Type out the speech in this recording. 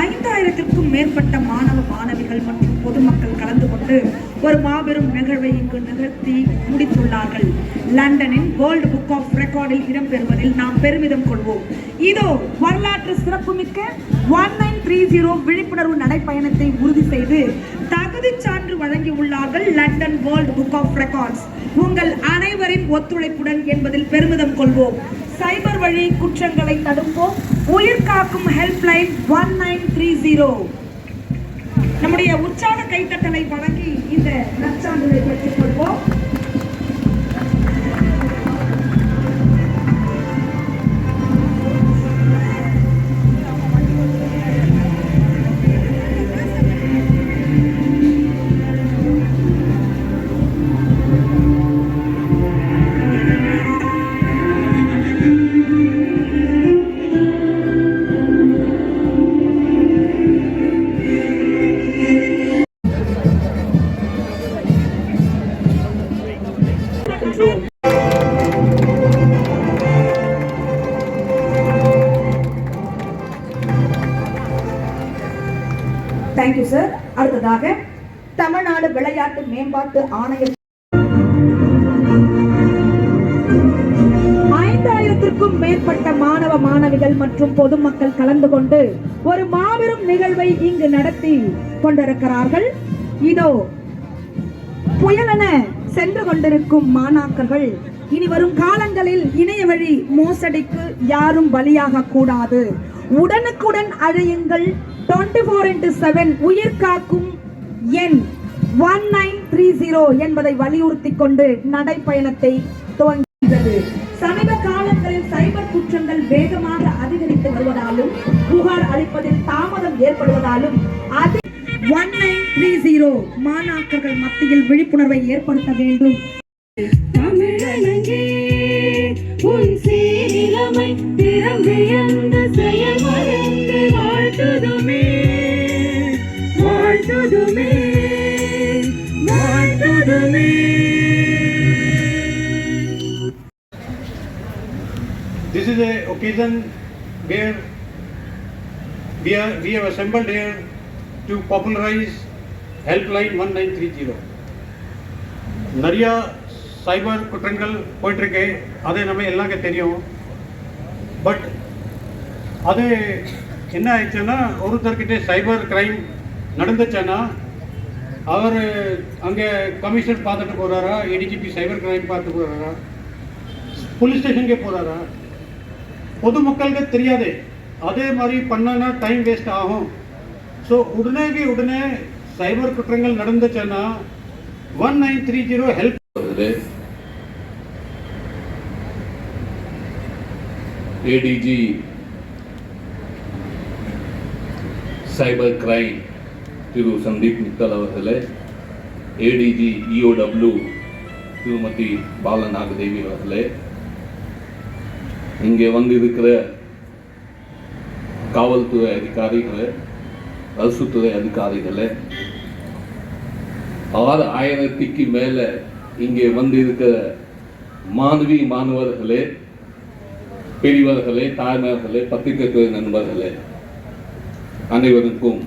5000க்கும் மேற்பட்ட மாணவ மாணவிகள் மற்றும் பொதுமக்கள் கலந்து கொண்டு ஒரு மாபெரும் நிகழ்வை இங்கு நிகழ்த்தி முடித்துள்ளார்கள். லண்டனின் வேர்ல்ட் புக் ஆஃப் ரெக்கார்டில் இடம்பெறுவதில் நாம் பெருமிதம் கொள்வோம். இதோ வரலாற்று சிறப்புமிக்க 1930 விழிப்புணர்வு நடைப்பயணத்தை உறுதி செய்து தகுதி சான்று வழங்கியுள்ளார்கள் London world book of records. உங்கள் அனைவரின் ஒத்துழைப்புடன் என்பதில் பெருமிதம் கொள்வோம். சைபர் வழி குற்றங்களை தடுப்போம். உயிர் காக்கும் ஹெல்ப்லைன் 1930. நம்முடைய உற்சாக கைத்தட்டலை வழங்கி இந்த நற்சான்றிதழை பெற்றுக் கொள்வோம். Thank you sir. அடுத்ததாக தமிழ்நாடு விளையாட்டு மேம்பாட்டு ஆணையம் 5000க்கும் மேற்பட்ட மாணவ மாணவிகள் மற்றும் பொதுமக்கள் கலந்து கொண்டு ஒரு மாபெரும் நிகழ்வை இங்கு நடத்தி கொண்டிருக்கிறார்கள். இதோ புயலென சென்று கொண்டிருக்கும் மாணாக்கர்கள் இனி வரும் காலங்களில் இணைய வழி மோசடிக்கு யாரும் பலியாக கூடாது. உடனுக்குடன் அழையுங்கள். 24/7 உயிர் காக்கும் எண் 1930 என்பதை வலியுறுத்தி கொண்டு நடைப்பயணத்தை துவங்கியது. சமீப காலங்களில் சைபர் குற்றங்கள் வேகமாக அதிகரித்து வருவதாலும் புகார் அளிப்பதில் தாமதம் ஏற்படுவதாலும் 1930 மாணாக்கர்கள் மத்தியில் விழிப்புணர்வை ஏற்படுத்த வேண்டும். This is an occasion where we have assembled here to popularize helpline 1930. நிறைய சைபர் குற்றங்கள் போயிட்டுருக்கு, அது நம்ம எல்லாருக்கும் தெரியும். பட் அது என்ன ஆயிடுச்சுன்னா, ஒருத்தர்கிட்ட சைபர் கிரைம் நடந்துச்சுன்னா அவர் அங்கே கமிஷனர் பார்த்துட்டு போகிறாரா, ஏடிஜிபி சைபர் கிரைம் பார்த்து போகிறாரா, போலீஸ் ஸ்டேஷனுக்கே போகிறாரா, பொதுமக்களுக்கு தெரியாது. அதே மாதிரி பண்ணனா டைம் வேஸ்ட் ஆகும். ஸோ உடனே சைபர் குற்றங்கள் நடந்துச்சுன்னா 1930 ஹெல்ப் ADG சைபர் கிரைம் திரு சந்தீப் மித்தல் அவர்களே, ADG EOW திருமதி பாலநாகதேவி அவர்களே, இங்கே வந்திருக்கிற காவல்துறை அதிகாரிகளே, அரசுத்துறை அதிகாரிகளே, 6000க்கு மேலே இங்கே வந்திருக்கிற மாணவி மாணவர்களே, பெரியவர்களே, தாய்மார்களே, பத்திரிகை துறை நண்பர்களே, அனைவருக்கும்